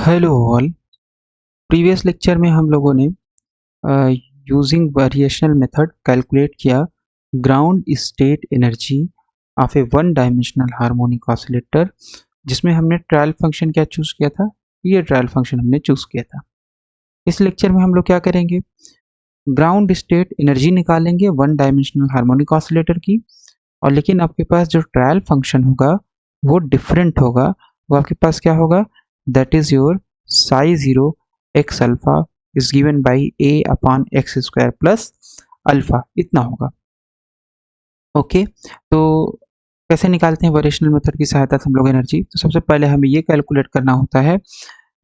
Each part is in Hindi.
Hello all. प्रीवियस लेक्चर में हम लोगों ने यूजिंग वेरिएशनल मेथड कैलकुलेट किया ground state energy of A one dimensional harmonic oscillator, जिसमें हमने ट्रायल फंक्शन क्या चूज किया था। ये ट्रायल फंक्शन हमने चूज किया था। इस लेक्चर में हम लोग क्या करेंगे, ग्राउंड स्टेट एनर्जी निकालेंगे वन डायमेंशनल हार्मोनिक ऑसिलेटर की। और लेकिन आपके पास जो ट्रायल फंक्शन होगा वो डिफरेंट होगा। वो आपके पास क्या होगा, that is your psi 0 x alpha is given by a upon x square plus alpha, इतना होगा। ओके, तो कैसे निकालते हैं वेरिएशनल मेथड की सहायता से हम लोग एनर्जी। तो सबसे पहले हमें ये कैलकुलेट करना होता है,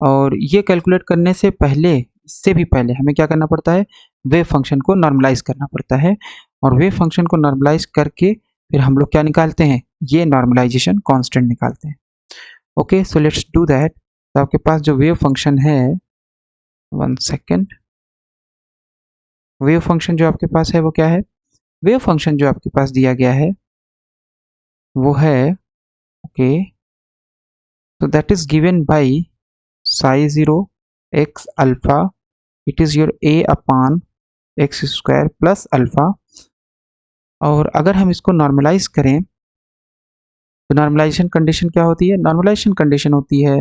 और ये कैलकुलेट करने से पहले, इससे भी पहले हमें क्या करना पड़ता है, वेव फंक्शन को नॉर्मलाइज करना पड़ता है। और वेव फंक्शन को नॉर्मलाइज करके फिर हम लोग क्या निकालते हैं, ये नॉर्मलाइजेशन कांस्टेंट निकालते हैं। Okay, so let's do that. तो आपके पास जो वेव फंक्शन है, 1 सेकेंड, वेव फंक्शन जो आपके पास है वो क्या है, वेव फंक्शन जो आपके पास दिया गया है वो है, okay, so that is given by psi 0 x alpha, it is your a upon x square plus alpha। और अगर हम इसको नॉर्मलाइज करें तो नॉर्मलाइजेशन कंडीशन क्या होती है, नॉर्मलाइजेशन कंडीशन होती है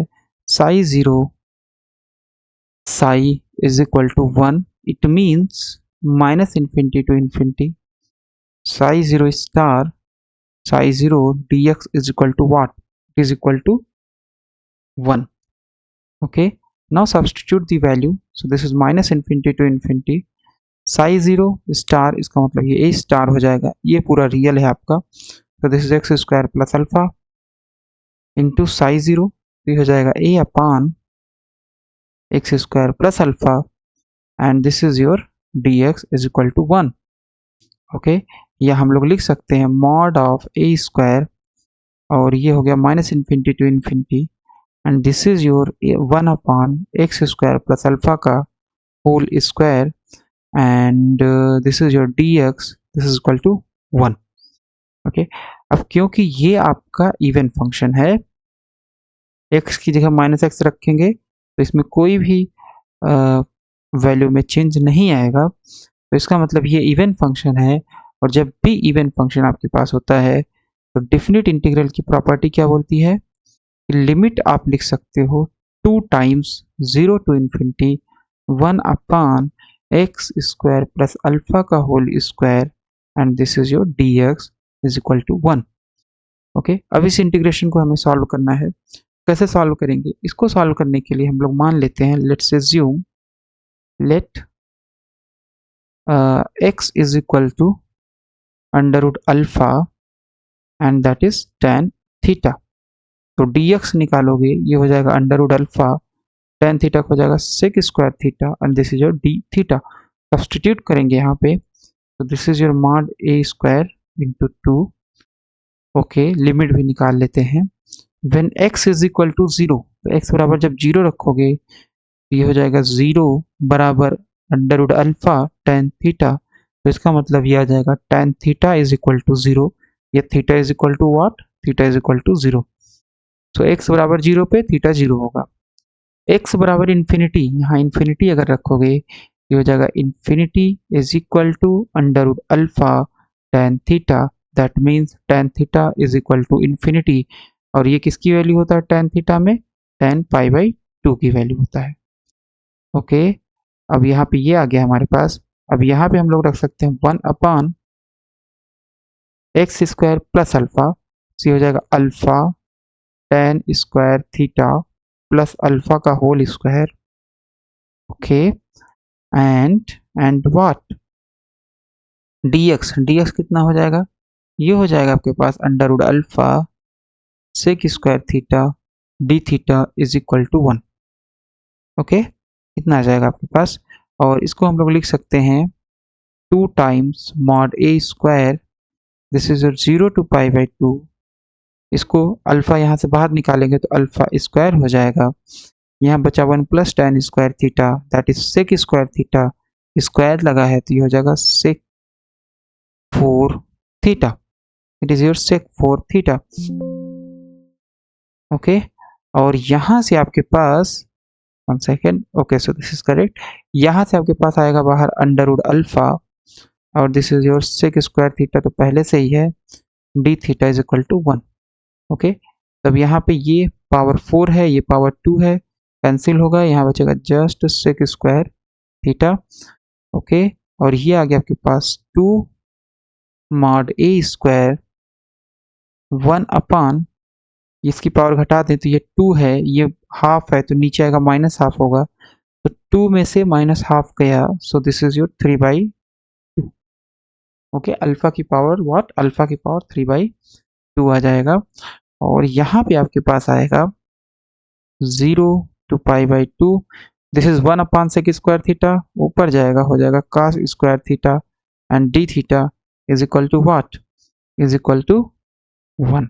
psi 0 psi is equal to 1, it means minus infinity to infinity, psi 0 star psi 0 dx is equal to what, it is equal to 1। okay, now substitute the value, so this is minus infinity to infinity, psi 0 star, इसका मतलब ये a स्टार हो जाएगा, ये पूरा रियल है आपका। तो this is x square plus alpha into psi 0, ये हो जाएगा a upon x square plus alpha, and this is your dx is equal to 1। Okay, या हम लोग लिख सकते हैं मॉड ऑफ a स्क्वायर, और ये हो गया minus infinity to infinity, and this is your 1 upon x square plus alpha का whole square, and this is your dx, this is equal to 1। Okay, अब क्योंकि ये आपका इवन फंक्शन है, x की जगह माइनस एक्स रखेंगे तो इसमें कोई भी वैल्यू में चेंज नहीं आएगा, तो इसका मतलब ये इवन फंक्शन है। और जब भी इवन फंक्शन आपके पास होता है तो डेफिनेट इंटीग्रल की प्रॉपर्टी क्या बोलती है, लिमिट आप लिख सकते हो 2 times 0 to infinity 1 upon x square plus alpha का whole square, and this is your dx is equal to 1। Okay, अब इस इंटीग्रेशन को हमें सॉल्व करना है। कैसे सॉल्व करेंगे, इसको सॉल्व करने के लिए हम लोग मान लेते हैं, let's assume let x is equal to under root alpha and that is tan theta. तो dx निकालोगे, ये हो जाएगा under root alpha, tan theta हो जाएगा sec square theta, and this is your d theta. Substitute करेंगे यहाँ पे, तो this is your mod a square into 2। Okay, limit भी निकाल लेते हैं, when x is equal to 0, तो x बराबर जब 0 रखोगे ये हो जाएगा 0 बराबर under root alpha tan theta. तो इसका मतलब ये आ जाएगा tan theta is equal to 0, ये theta is equal to what, theta is equal to 0। So x बराबर 0 पे थीटा 0 होगा। x बराबर इन्फिनिटी, यहाँ इन्फिनिटी अगर रखोगे ये हो जाएगा infinity is equal to under root alpha tan theta, that means tan theta is equal to infinity. और ये किसकी वैल्यू होता है tan थीटा में, tan पाई बाई 2 की वैल्यू होता है। ओके, अब यहाँ पे ये आ गया हमारे पास। अब यहाँ पे हम लोग रख सकते हैं 1 upon x square plus alpha, तो ये हो जाएगा alpha tan square theta plus alpha का whole square. Okay, and what, dx कितना हो जाएगा, ये हो जाएगा आपके पास under root alpha sec square theta d theta is equal to 1। Okay, इतना आ जाएगा आपके पास, और इसको हम लोग लिख सकते हैं 2 times mod a square, this is 0 to pi by 2। इसको अल्फा यहाँ से बाहर निकालेंगे तो अल्फा स्क्वायर हो जाएगा, यहाँ बचा 1 plus tan square theta that is sec square theta, square लगा है तो ये हो जाएगा sec 4 theta, it is your sec 4 theta. Okay, और यहाँ से आपके पास 1 second, okay, so this is correct. यहाँ से आपके पास आएगा बाहर अंडर रूट अल्फा और this is your sec square theta, तो पहले से ही है d theta is equal to 1। Okay, तब यहाँ पे ये पावर 4 है, ये पावर 2 है, कैंसिल होगा, यहाँ बचेगा just sec square theta. Okay, और ये आ गया आपके पास 2 मॉड ए स्क्वायर 1 अपान, इसकी पावर घटा दें तो ये 2 है, ये हाफ है तो नीचे आएगा माइनस हाफ होगा, तो 2 में से माइनस हाफ गया, सो this is your 3/2। Okay, alpha की पावर व्हाट, अल्फा की पावर 3/2 आ जाएगा। और यहाँ पे आपके पास आएगा 0 to π/2, this is 1 upon sec square theta, ऊपर जाएगा हो जाएगा cos square theta and d theta is equal to what, is equal to 1,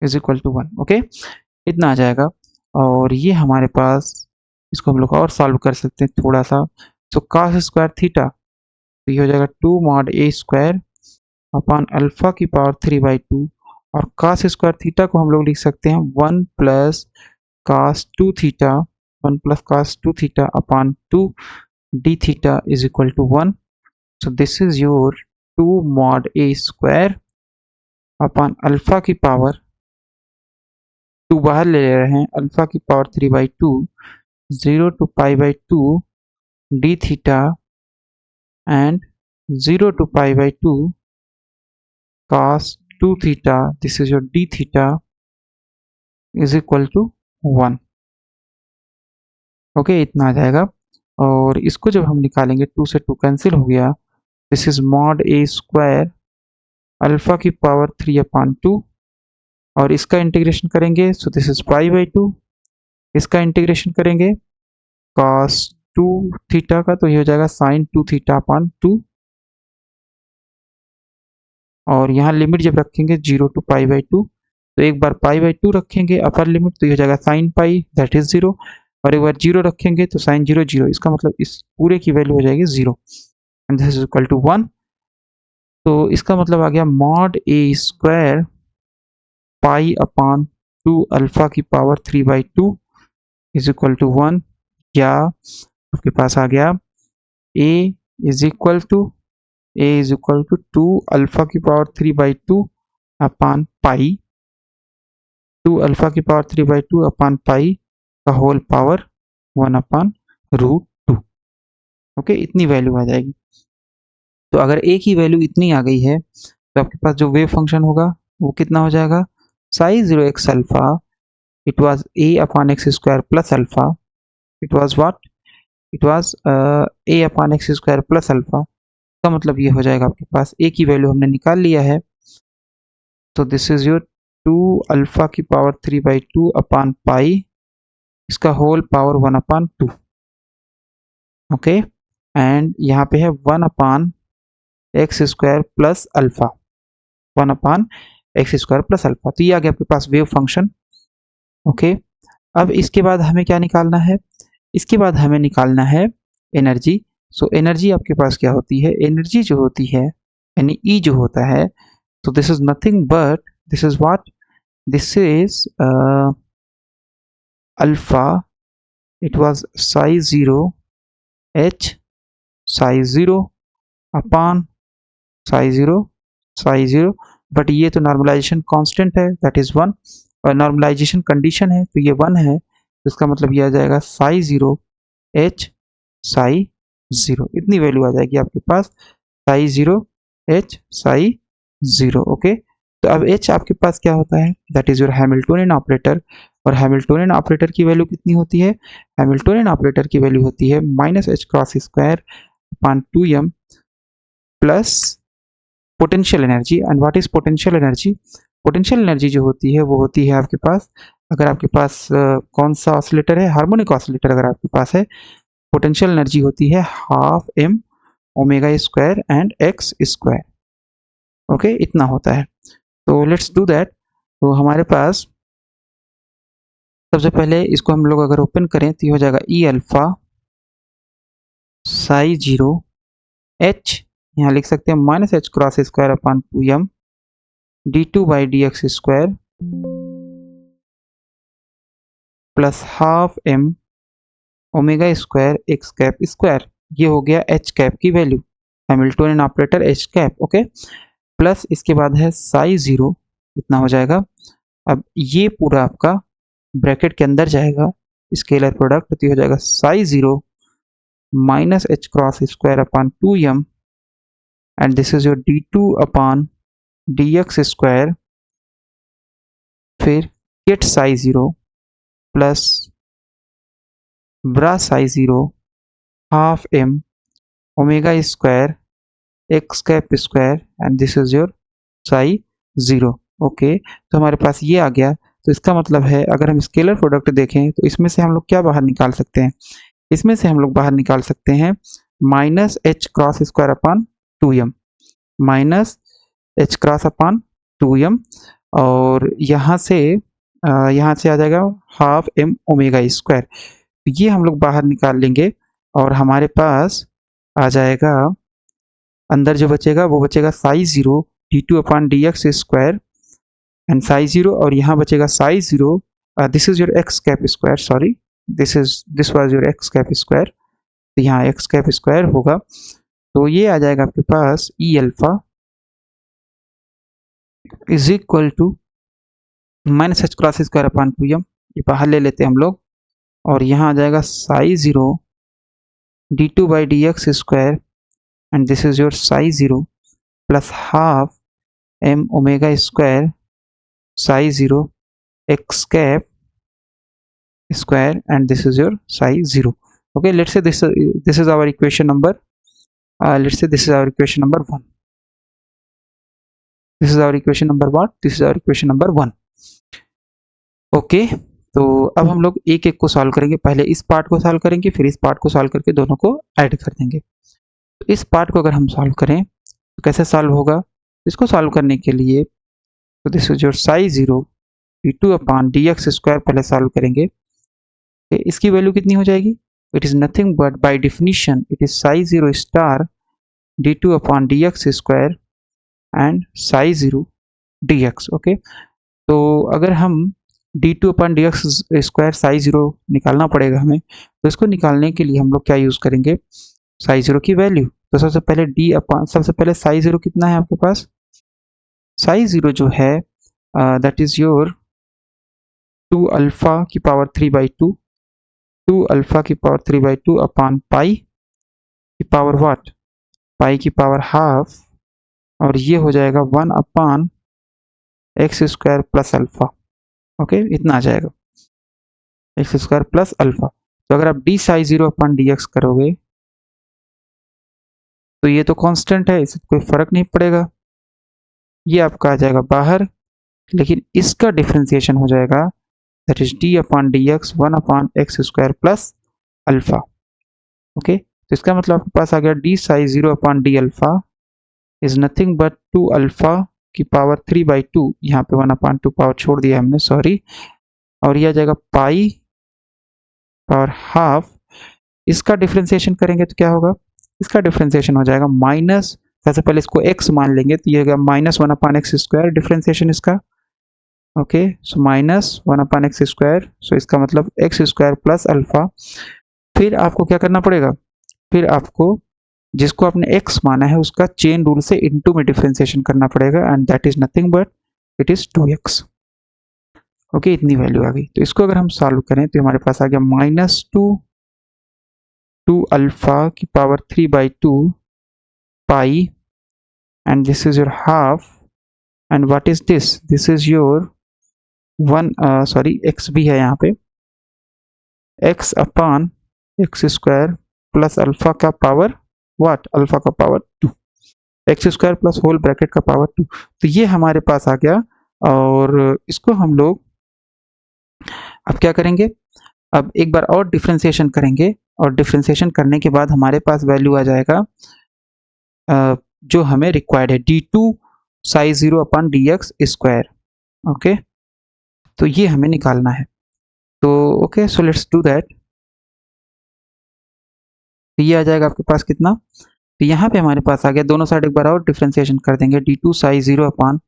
is equal to 1। Okay, इतना आ जाएगा। और ये हमारे पास, इसको हम लोग और सॉल्व कर सकते हैं थोड़ा सा, तो cos स्क्वायर थीटा, तो ये हो जाएगा 2 mod a square upon alpha की पावर 3/2, और cos स्क्वायर थीटा को हम लोग लिख सकते हैं 1 plus cos 2 theta, 1 plus cos 2 theta upon 2 d theta is equal to 1। So this is your 2 mod a square upon alpha की पावर 2 बाहर ले रहे हैं, अल्फा की power 3/2, 0 to π/2 d theta and 0 to π/2 cos 2 theta, this is your d theta is equal to 1। Okay, इतना आ जाएगा। और इसको जब हम निकालेंगे 2 से 2 कैंसिल हो गया, this is mod a square alpha की पावर 3/2, और इसका इंटीग्रेशन करेंगे सो दिस इज π/2, इसका इंटीग्रेशन करेंगे cos 2 थीटा का, तो ये हो जाएगा sin 2 थीटा अपान 2, और यहाँ लिमिट जब रखेंगे 0 to π/2, तो एक बार π/2 रखेंगे अपर लिमिट, तो ये हो जाएगा sin पाई दैट इज 0, और एक बार 0 रखेंगे तो sin 0 0, इसका मतलब इस पूरे की वैल्यू हो जाएगी 0 and this is equal to 1। तो इसका मतलब आ गया mod a square pi upon 2 alpha की पावर 3/2 इज इक्वल टू 1, या आपके पास आ गया a is equal to 2 alpha की पावर 3/2 अपान पाई, 2 अल्फा की पावर 3/2 अपान पाई का होल पावर 1 अपान √2। ओके, इतनी वैल्यू आ जाएगी। तो अगर a की वैल्यू इतनी आ गई है तो आपके पास जो वेव फंक्शन होगा वो कितना हो जाएगा, Sai 0x alpha, it was a upon x square plus alpha, it was what, it was a upon x square plus alpha, का मतलब ये हो जाएगा आपके पास a की वैल्यू हमने निकाल लिया है, तो दिस इज योर 2 अल्फा की पावर 3/2 अपान पाई, इसका whole power 1 upon 2। Okay, and यहाँ पे है 1 upon x square plus alpha, 1 upon x square plus alpha, तो ये आ गया आपके पास वेव फंक्शन। ओके, अब इसके बाद हमें क्या निकालना है, इसके बाद हमें निकालना है एनर्जी। सो एनर्जी आपके पास क्या होती है, एनर्जी जो होती है यानी ई जो होता है, so this is nothing but this is what, this is alpha, it was psi 0 h psi 0 upon psi 0 psi 0, but ये तो नॉर्मलाइजेशन कांस्टेंट है दैट इज 1, और नॉर्मलाइजेशन कंडीशन है तो ये 1 है, तो इसका मतलब ये आ जाएगा psi 0 h psi 0, इतनी वैल्यू आ जाएगी आपके पास psi 0 h psi 0। ओके, तो अब h आपके पास क्या होता है, that is your Hamiltonian operator, और हैमिल्टोनियन ऑपरेटर की वैल्यू कितनी होती है, हैमिल्टोनियन ऑपरेटर की वैल्यू होती है -h cross square upon 2m plus potential energy. And what is potential energy, potential energy जो होती है वो होती है आपके पास, अगर आपके पास कौन सा ऑसिलेटर है, हार्मोनिक ऑसिलेटर अगर आपके पास है, पोटेंशियल एनर्जी होती है half m omega square and x square. Okay, इतना होता है, तो लेट्स डू दैट। तो हमारे पास सबसे पहले इसको हम लोग अगर ओपन करें तो ये हो जाएगा ई अल्फा साई 0 h, यहाँ लिख सकते हैं -h cross square upon 2m d2/dx square plus half m omega square x cap square, ये हो गया एच कैप की value, Hamiltonian operator H cap, okay. Plus इसके बाद है साई जीरो, इतना हो जाएगा। अब ये पूरा आपका ब्रैकेट के अंदर जाएगा स्केलर प्रोडक्ट, तो हो जाएगा psi zero minus H cross square upon 2m and this is your d2 upon dx square, फिर get psi zero plus bra psi zero half m omega square x cap square and this is your psi zero, okay. तो हमारे पास ये आ गया। तो इसका मतलब है अगर हम स्केलर प्रोडक्ट देखें तो इसमें से हम लोग क्या बाहर निकाल सकते हैं, इसमें से हम लोग बाहर निकाल सकते हैं minus H cross square upon 2m, minus H cross upon 2m, और यहाँ से आ जाएगा हाफ m ओमेगा स्क्वायर, तो ये हम लोग बाहर निकाल लेंगे और हमारे पास आ जाएगा अंदर जो बचेगा वो बचेगा Sai zero d2 upon dx square and Sai zero, और यहाँ बचेगा Sai zero, this is your x cap square, sorry this was your x cap square, तो यहाँ एक्स कैप स्क्वायर होगा। तो ये आ जाएगा आपके पास E alpha is equal to minus H cross square upon 2m, ये बाहर ले लेते हैं हम लोग, और यहाँ आ जाएगा psi zero d2 by D x square and this is your psi zero plus half m omega square psi zero x cap square and this is your psi 0. Okay, let's say this is our equation number, let's say this is our equation number 1, this is our equation number what, this is our equation number 1, okay। तो अब हम लोग एक एक को सॉल्व करेंगे, पहले इस पार्ट को सॉल्व करेंगे फिर इस पार्ट को सॉल्व करके दोनों को ऐड कर देंगे। तो इस पार्ट को अगर हम सॉल्व करें तो कैसे सॉल्व होगा, इसको सॉल्व करने के लिए तो this is your psi zero d2 upon dx square पहले सॉल्व करेंगे, इसकी वैल्यू कितनी हो जाएगी, it is nothing but by definition it is Sai zero star d2 upon dx square and Sai zero dx, okay. तो अगर हम d2 upon dx square psi zero निकालना पड़ेगा हमें, तो इसको निकालने के लिए हम लोग क्या यूज करेंगे, साई जीरो की वैल्यू। तो सबसे पहले साई जीरो कितना है आपके पास, साई जीरो जो है दैट इज योर 2 अल्फा की पावर 3/2, 2 अल्फा की पावर 3/2 अपॉन पाई की पावर व्हाट, पाई की पावर हाफ, और ये हो जाएगा 1 upon x square plus alpha, okay, इतना आ जाएगा एक्स स्क्वायर प्लस अल्फा। तो अगर आप D Sai zero upon D x करोगे तो ये तो कांस्टेंट है, इससे कोई फर्क नहीं पड़ेगा, ये आपका आ जाएगा बाहर, लेकिन इसका डिफ्रेंसिएशन हो जाएगा that is D upon D x 1 upon x square plus alpha, okay. तो इसका मतलब आपके पास आ गया D Sai zero upon D alpha is nothing but 2 alpha की पावर 3/2, यहाँ पे 1 अपॉन 2 पावर छोड़ दिया हमने, सॉरी, और ये आ जाएगा पाई पावर हाफ। इसका डिफ्रेंसिएशन करेंगे तो क्या होगा, इसका डिफ्रेंसिएशन हो जाएगा माइनस, सबसे पहले इसको x मान लेंगे तो ये होगा minus 1 upon x square differentiation इसका, okay. So minus 1 upon x square, so इसका मतलब एक्स स्क्वायर प्लस अल्फा। फिर आपको क्या करना पड़ेगा, फिर आपको जिसको आपने x माना है उसका चेन रूल से इनटू में डिफरेंशिएशन करना पड़ेगा and that is nothing but it is 2x, okay. इतनी वैल्यू आ गई। तो इसको अगर हम सॉल्व करें तो हमारे पास आ गया माइनस 2 अल्फा की power 3/2 pi and this is your half and what is this is your 1, sorry x भी है यहाँ पे, x upon x square plus alpha का पावर व्हाट, अल्फा का power 2, x square plus whole bracket का पावर 2। तो ये हमारे पास आ गया, और इसको हम लोग अब क्या करेंगे, अब एक बार और डिफ्रेंसिएशन करेंगे, और डिफ्रेंसिएशन करने के बाद हमारे पास वैल्यू आ जाएगा जो हमें रिक्वायर्ड है d2 Sai zero upon dx square, okay. तो ये हमें निकालना है, तो okay, so let's do that. तो ये आ जाएगा आपके पास कितना, तो यहाँ पे हमारे पास आ गया, दोनों साइड एक बार और डिफ्रेंसिएशन कर देंगे, d2 Sai zero upon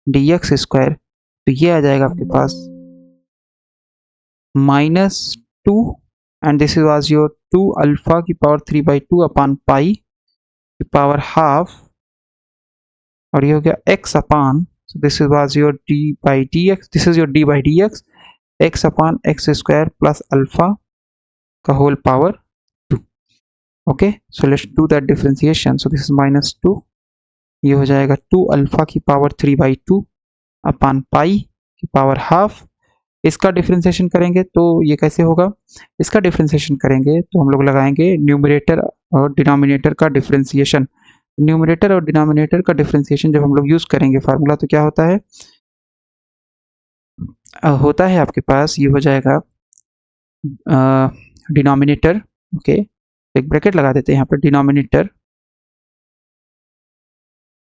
dx square, तो ये आ जाएगा आपके पास -2 and this was your 2 alpha की पावर 3/2 upon pi की पावर हाफ, और ये हो गया x upon, so this was your d by dx, this is your d by dx, x upon x square plus alpha का whole power 2. okay, so let's do that differentiation. so this is -2, ये हो जाएगा 2 अल्फा की पावर 3/2 अपॉन पाई की पावर हाफ. इसका डिफरेंशिएशन करेंगे तो ये कैसे होगा, इसका डिफरेंशिएशन करेंगे तो हम लोग लगाएंगे न्यूमरेटर और डिनोमिनेटर का डिफरेंशिएशन. न्यूमरेटर और डिनोमिनेटर का डिफरेंशिएशन जब हम लोग यूज करेंगे फार्मूला, तो क्या होता है, होता है आपके पास, ये हो जाएगा डिनोमिनेटर, ओके, एक ब्रैकेट लगा देते हैं यहाँ पर, डिनोमिनेटर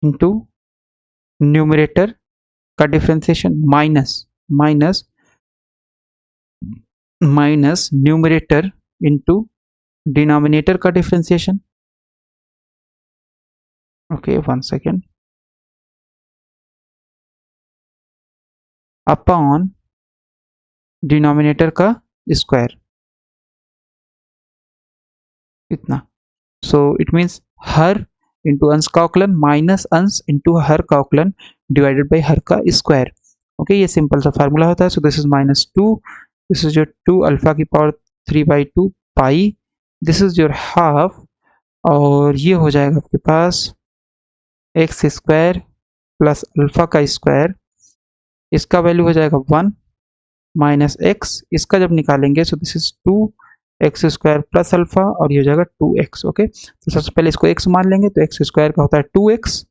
इनटू न्यूमरेटर का differentiation minus numerator into denominator का differentiation. Okay, 1 second, upon denominator का स्क्वायर, इतना. सो इट मीन्स हर इंटू अंश का औकलन माइनस अंश इंटू हर का औकलन डिवाइडेड बाई हर का स्क्वायर. ओके, ये सिंपल सा फार्मूला होता है. So this is -2, this is your 2 alpha की power 3/2 pi, this is your half, और ये हो जाएगा आपके पास एक्स स्क्वायर प्लस अल्फा का स्क्वायर, इसका वैल्यू हो जाएगा 1 माइनस एक्स, इसका जब निकालेंगे so this is 2 x square plus alpha, और ये हो जाएगा 2x. ओके, तो सबसे पहले इसको x मान लेंगे, तो एक्स स्क्वायर का होता है 2x,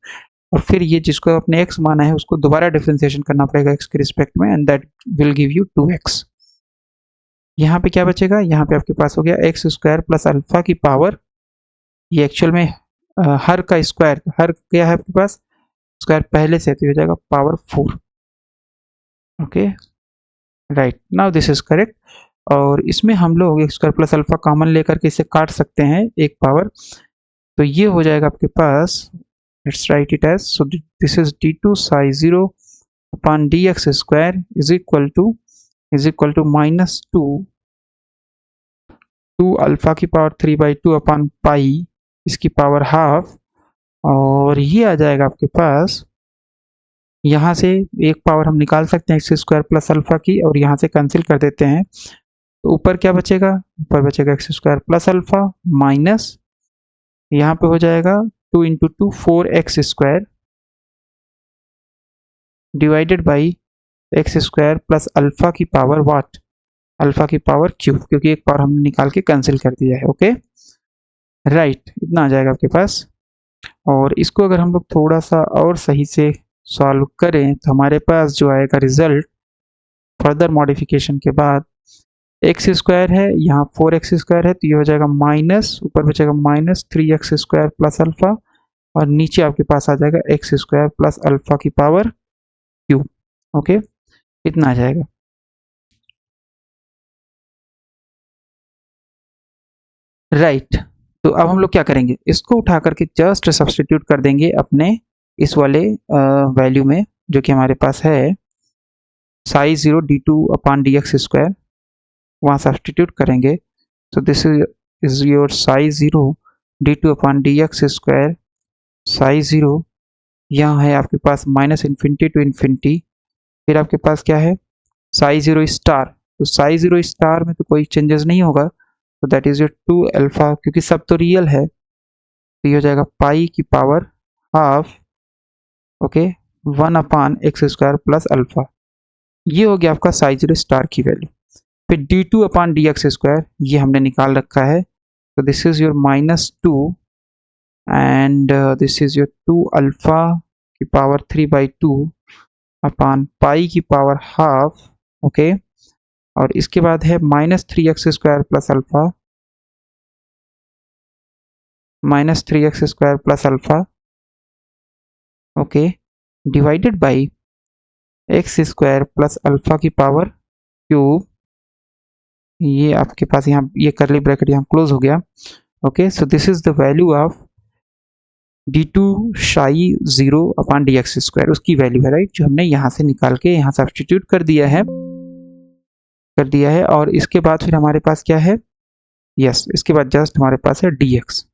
और फिर ये जिसको अपने x माना है उसको दोबारा डिफरेंशिएशन करना पड़ेगा x के रिस्पेक्ट में, and that will give you 2x. यहाँ पे क्या बचेगा, यहाँ पे आपके पास हो गया एक्स स्क्वायर प्लस अल्फा की पावर, ये एक्चुअल में हर का स्क्वायर, हर क्या है आपके पास स्क्वायर पहले से, तो हो जाएगा power 4. Okay, right, now this is correct. और इसमें हम लोग x square plus alpha common लेकर के इसे काट सकते हैं एक पावर, तो ये हो जाएगा आपके पास, let's write it as, so this is d2 psi 0 upon dx square is equal to -2 alpha की पावर 3/2 अपॉन पाई इसकी पावर हाफ, और ये आ जाएगा आपके पास, यहाँ से एक पावर हम निकाल सकते हैं एक्स स्क्वायर प्लस अल्फा की, और यहाँ से कैंसिल कर देते हैं, तो ऊपर क्या बचेगा, ऊपर बचेगा x square plus alpha minus, यहाँ पे हो जाएगा 2 × 2 4x square divided by x square plus alpha की पावर वाट, अल्फा की पावर क्यूब, क्योंकि एक पावर हमने निकाल के कैंसिल कर दिया है. ओके, राइट, इतना आ जाएगा आपके पास. और इसको अगर हम लोग थोड़ा सा और सही से सॉल्व करें तो हमारे पास जो आएगा रिजल्ट फर्दर मॉडिफिकेशन के बाद, एक्स स्क्वायर है, यहाँ 4x स्क्वायर है, तो ये हो जाएगा माइनस, ऊपर बचेगा -3x स्क्वायर प्लस अल्फा, और नीचे आपके पास आ जाएगा एक्स स्क्वायर प्लस अल्फा की पावर क्यूब. ओके, इतना आ जाएगा. राइट, तो अब हम लोग क्या करेंगे, इसको उठा करके जस्ट सब्सटीट्यूट कर देंगे अपने इस वाले वैल्यू में, जो कि हमारे पास है psi 0 d2 upon dx square, वहाँ सब्सटीट्यूट करेंगे. तो this is your psi 0 d2 upon dx square, psi 0 यहाँ है आपके पास -इन्फिनिटी टू इन्फिनिटी, फिर आपके पास क्या है psi 0 स्टार, तो psi 0 स्टार में तो कोई चेंजेस नहीं होगा, तो दैट इज योर 2 अल्फा, क्योंकि सब तो रियल है, तो ये हो जाएगा पाई की power half, okay, 1 upon x square plus alpha. ये हो गया आपका psi 0 स्टार की वैल्यू. फिर d2 अपॉन dx स्क्वायर ये हमने निकाल रखा है, तो this is your -2 and this is your 2 alpha की पावर 3/2 अपॉन पाई की पावर हाफ. ओके, और इसके बाद है -3x square plus alpha, -3x square plus alpha, okay, divided by x square plus alpha की पावर क्यूब. ये आपके पास यहाँ ये करली ब्रैकेट यहाँ क्लोज हो गया. Okay, so this is the value of d2 psi 0 upon dx square, उसकी वैल्यू है, राइट, जो हमने यहाँ से निकाल के यहाँ सब्सटीट्यूट कर दिया है. और इसके बाद फिर हमारे पास क्या है, यस, इसके बाद जस्ट हमारे पास है dx।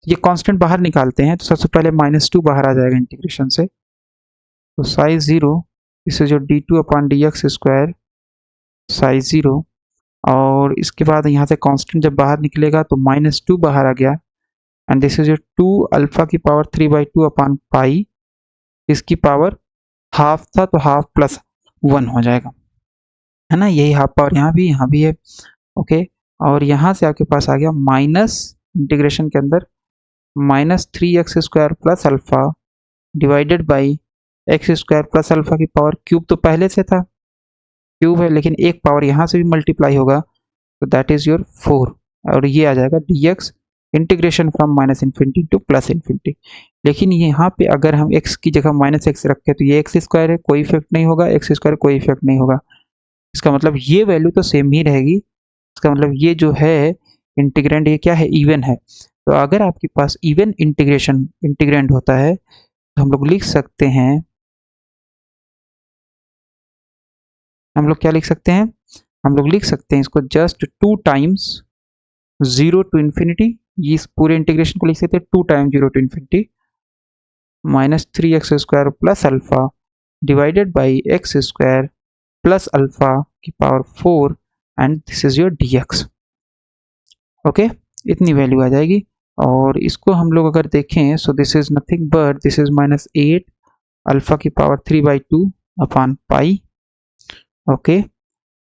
ये कांस्टेंट बाहर निकालते हैं तो सबसे पहले -2 बाहर आ जाएगा इंटीग्रेशन से, तो साई 0 इसे जो d2 upon dx square Sai 0, और इसके बाद यहाँ से कांस्टेंट जब बाहर निकलेगा तो -2 बाहर आ गया, एंड दिस इज 2 अल्फा की पावर 3/2 अपॉन पाई, इसकी पावर हाफ था तो हाफ प्लस 1 हो जाएगा, है ना। यही हाफ पावर यहाँ भी है, ओके। और यहाँ से आपके पास आ गया माइनस इंटीग्रेशन के अंदर -3x² plus alpha divided by x² plus alpha की पावर क्यूब, तो पहले से था क्यूब है, लेकिन एक पावर यहाँ से भी मल्टीप्लाई होगा तो दैट इज योर 4, और ये आ जाएगा dx इंटीग्रेशन फ्रॉम -∞ टू +∞। लेकिन यहाँ पे अगर हम x की जगह -x रखें तो ये x² है, कोई इफेक्ट नहीं होगा, x² कोई इफेक्ट नहीं होगा, इसका मतलब ये वैल्यू तो सेम ही रहेगी। इसका मतलब ये जो है इंटीग्रेंड, ये क्या है, इवन है। तो अगर आपके पास इवन इंटीग्रेंड होता है तो हम लोग लिख सकते हैं, हम लोग क्या लिख सकते हैं, हम लोग लिख सकते हैं इसको जस्ट 2 टाइम्स 0 टू इन्फिनिटी, इस पूरे इंटीग्रेशन को लिख सकते हैं 2 times 0 to infinity -3x² plus alpha divided by x² plus alpha की power 4, and this is your dx, okay. इतनी वैल्यू आ जाएगी। और इसको हम लोग अगर देखें so this is nothing but this is -8 alpha की power 3/2 upon pi, okay.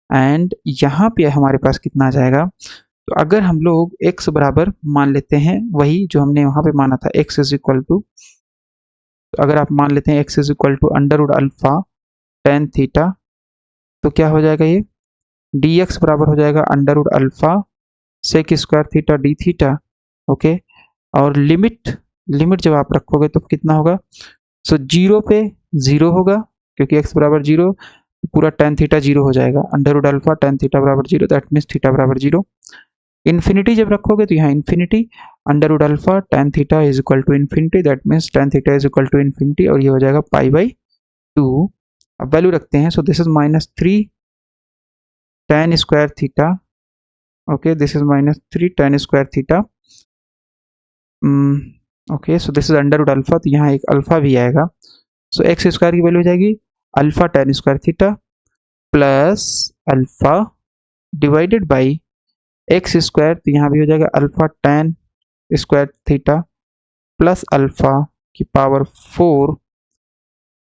And यहाँ पे हमारे पास कितना आ जाएगा, तो अगर हम लोग x बराबर मान लेते हैं वही जो हमने वहाँ पे माना था, x इज इक्वल टू, अगर आप मान लेते हैं x is equal to under root alpha tan theta, तो क्या हो जाएगा, ये dx बराबर हो जाएगा under root alpha sec square theta d theta, okay. और लिमिट जब आप रखोगे तो कितना होगा, सो 0 पे 0 होगा क्योंकि x बराबर 0, पूरा tan थीटा 0 हो जाएगा, under root alpha tan theta बराबर 0, दैट मीन्स थीटा बराबर 0। इन्फिनिटी जब रखोगे तो यहाँ infinity under root alpha tan theta is equal to infinity, that means tan theta is equal to infinity, और ये हो जाएगा π/2। अब वैल्यू रखते हैं, so this is -3 tan square theta, okay, this is -3 tan square theta, okay. So this is under root alpha, तो यहाँ एक अल्फा भी आएगा, सो एक्स स्क्वायर की वैल्यू हो जाएगी alpha tan square theta plus alpha divided by x square, तो यहाँ भी हो जाएगा alpha tan square theta plus alpha की पावर 4,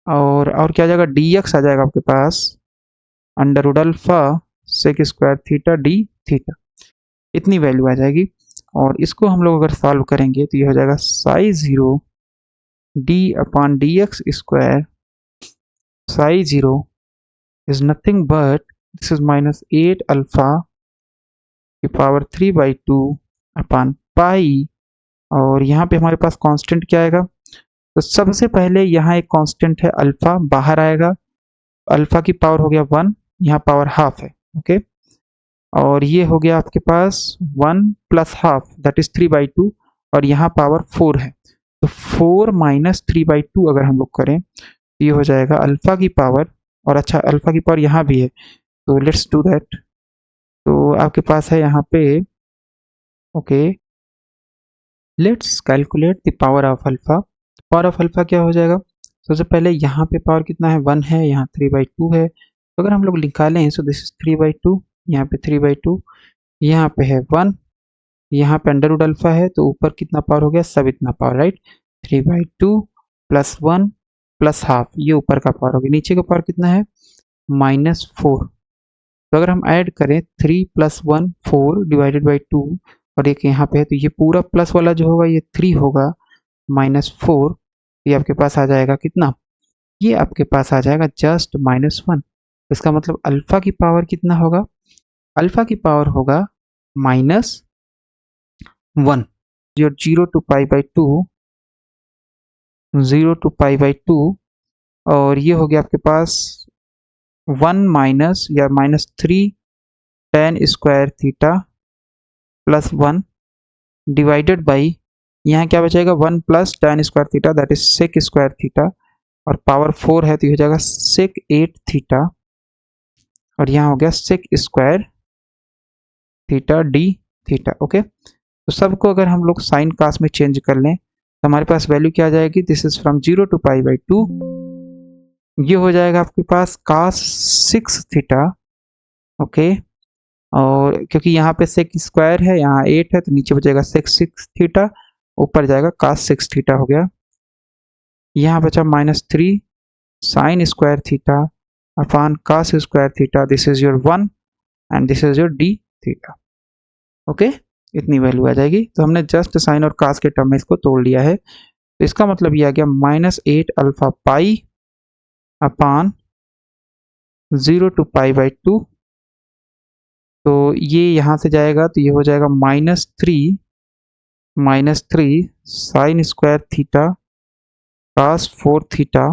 और क्या आ जाएगा, dx आ जाएगा आपके पास under root alpha sec square theta d theta, इतनी वैल्यू आ जाएगी। और इसको हम लोग अगर सॉल्व करेंगे तो ये हो जाएगा Sai 0 D upon dx square, Sai 0 is nothing but this is -8 alpha की पावर 3/2 अपॉन पाई, और यहाँ पे हमारे पास कांस्टेंट क्या आएगा, तो सबसे पहले यहाँ एक कांस्टेंट है अल्फा बाहर आएगा, अल्फा की पावर हो गया 1, यहाँ पावर हाफ है, ओके। और ये हो गया आपके पास 1 प्लस हाफ दैट इज 3/2, और यहाँ पावर 4 है, तो 4 माइनस 3/2 अगर हम लोग करें तो ये हो जाएगा अल्फा की पावर, और अच्छा अल्फा की पावर यहाँ भी है, तो लेट्स डू दैट। तो आपके पास है यहाँ पे, okay, let's calculate the power of alpha. Power of alpha क्या हो जाएगा, सबसे पहले यहाँ पे पावर कितना है, 1 है, यहाँ 3/2 है, तो अगर हम लोग निकालें सो दिस इज 3/2, यहाँ पे 3/2, यहाँ पे है 1, यहाँ पे अंडर रूट अल्फा है, तो ऊपर कितना पावर हो गया, सब इतना power, right, 3/2 plus 1 plus half, ये ऊपर का पावर हो गया, नीचे का पावर कितना है -4, तो अगर हम ऐड करें 3 + 1 4 डिवाइडेड बाई 2, और एक यहाँ पे है, तो ये पूरा प्लस वाला जो होगा ये 3 होगा -4, ये आपके पास आ जाएगा कितना, ये आपके पास आ जाएगा जस्ट -1। इसका मतलब अल्फा की पावर कितना होगा, अल्फा की पावर होगा -1, जो 0 to π/2, 0 to π/2, और ये हो गया आपके पास 1 माइनस या -3 tan square theta plus 1 divided by, यहाँ क्या बचेगा 1 plus tan square theta that is sec square theta, और पावर 4 है तो ये हो जाएगा सेक 8 थीटा, और यहाँ हो गया sec square theta d theta. Okay, तो सबको अगर हम लोग साइन कास में चेंज कर लें तो हमारे पास वैल्यू क्या आ जाएगी, दिस इज फ्रॉम 0 to π/2, ये हो जाएगा आपके पास cos 6 थीटा। ओके, और क्योंकि यहाँ पे सेक स्क्वायर है, यहाँ 8 है, तो नीचे बचेगा सेक 6 थीटा, ऊपर जाएगा cos 6 थीटा हो गया। यहाँ बचा -3 sign square theta upon cos square theta, this is your 1 and this is your d theta. Okay, इतनी वैल्यू आ जाएगी। तो हमने जस्ट साइन और cos के टर्म में इसको तोड़ लिया है, तो इसका मतलब ये आ गया -8 अल्फा पाई अपॉन 0 to π/2। तो ये यहाँ से जाएगा तो ये हो जाएगा -3 sign square theta cos 4 theta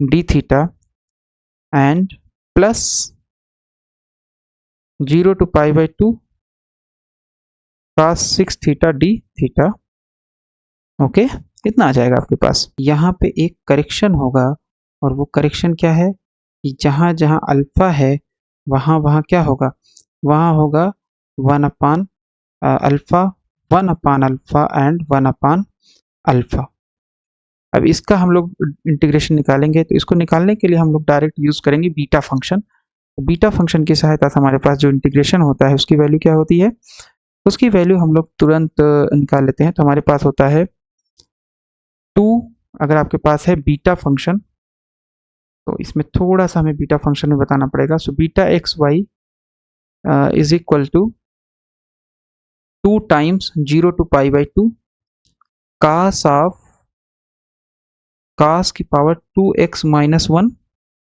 d theta and plus 0 to π/2 cos 6 theta d theta. Okay, इतना आ जाएगा आपके पास। यहाँ पे एक करेक्शन होगा, और वो करेक्शन क्या है कि जहाँ जहाँ अल्फा है वहाँ वहाँ क्या होगा, वहाँ होगा 1 अपान alpha, 1 upon alpha and 1 upon alpha. अब इसका हम लोग इंटीग्रेशन निकालेंगे, तो इसको निकालने के लिए हम लोग डायरेक्ट यूज करेंगे बीटा फंक्शन। बीटा फंक्शन की सहायता से हमारे पास जो इंटीग्रेशन होता है उसकी वैल्यू क्या होती है, उसकी वैल्यू हम लोग तुरंत निकाल लेते हैं। तो हमारे पास होता है 2, अगर आपके पास है बीटा फंक्शन, तो इसमें थोड़ा सा हमें बीटा फंक्शन में बताना पड़ेगा। So beta x y is equal to 2 times 0 to π/2 cos की power 2x - 1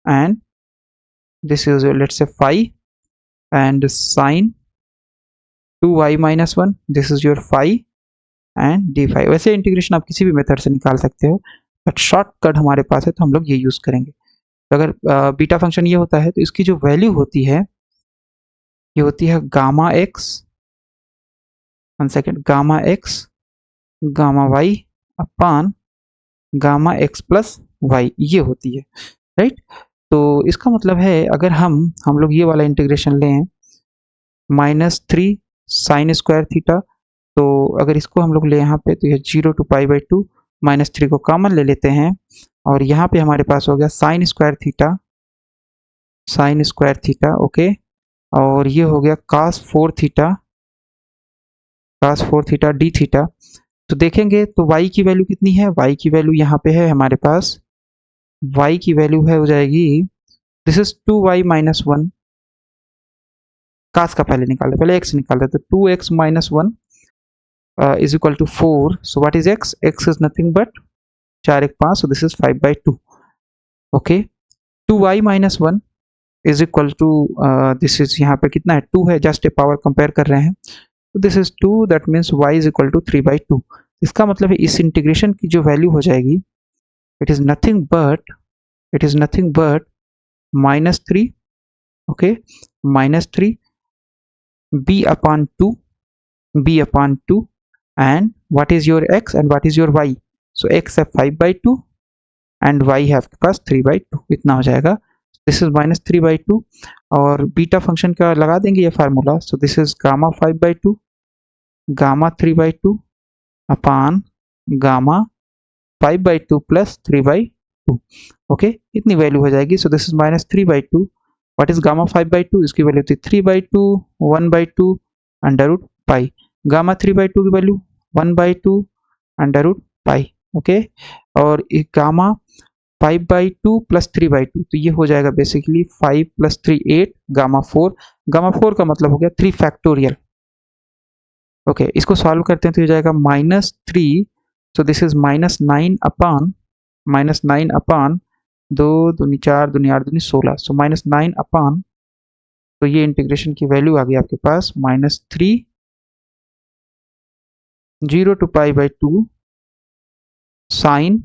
and this is let's say phi and sin 2y - 1, this is your phi and d phi। वैसे इंटीग्रेशन आप किसी भी मेथड से निकाल सकते हो, बट शॉर्टकट हमारे पास है तो हम लोग ये यूज करेंगे। तो अगर बीटा फंक्शन ये होता है तो इसकी जो वैल्यू होती है ये होती है gamma x, 1 second, gamma x gamma y upon gamma x plus y, ये होती है, राइट। तो इसका मतलब है अगर हम लोग ये वाला इंटीग्रेशन लें -3 साइन स्क्वायर थीटा, तो अगर इसको हम लोग ले यहाँ पे तो ये 0 to π/2, -3 को कॉमन ले लेते हैं, और यहाँ पे हमारे पास हो गया साइन स्क्वायर थीटा, ओके, और ये हो गया cos 4 थीटा d थीटा। तो देखेंगे तो y की वैल्यू कितनी है, y की वैल्यू यहाँ पे है हमारे पास, y की वैल्यू है हो जाएगी, दिस इज 2y - 1, cos का पहले निकालते, पहले x निकालते, तो 2x - 1 is equal to 4। so what is x, x is nothing but 4 1 5, so this is 5/2। okay, 2y - 1 is equal to this is यहाँ पे कितना है, 2 है, जस्ट ए पावर कंपेयर कर रहे हैं, तो this is 2, that means y is equal to 3/2। इसका मतलब है इस इंटीग्रेशन की जो वैल्यू हो जाएगी, it is nothing but -3, okay, -3 b upon 2 and what is your x and what is your y, so x है 5/2 and y है आपके पास 3/2, इतना हो जाएगा। दिस इज -3/2, और बीटा फंक्शन का लगा देंगे ये formula, so this is gamma 5/2 gamma 3/2 upon gamma 5/2 plus 3/2, okay, इतनी वैल्यू हो जाएगी। सो this is -3/2, what is gamma 5/2, इसकी वैल्यू थी 3/2 1/2 अंडर रूट पाई, गामा 3/2 की value 1/2 under root pi, okay, और गामा 5/2 प्लस 3/2, तो ये हो जाएगा बेसिकली 5 + 3 8, गामा 4 का मतलब हो गया 3 फैक्टोरियल। ओके, इसको सॉल्व करते हैं तो ये जाएगा -3, सो दिस इज -9 अपान 2 दूनी 4 दूनी 8 दूनी 16, सो -9 अपान, तो ये इंटीग्रेशन की वैल्यू आ गई आपके पास -3 0 to π/2 sine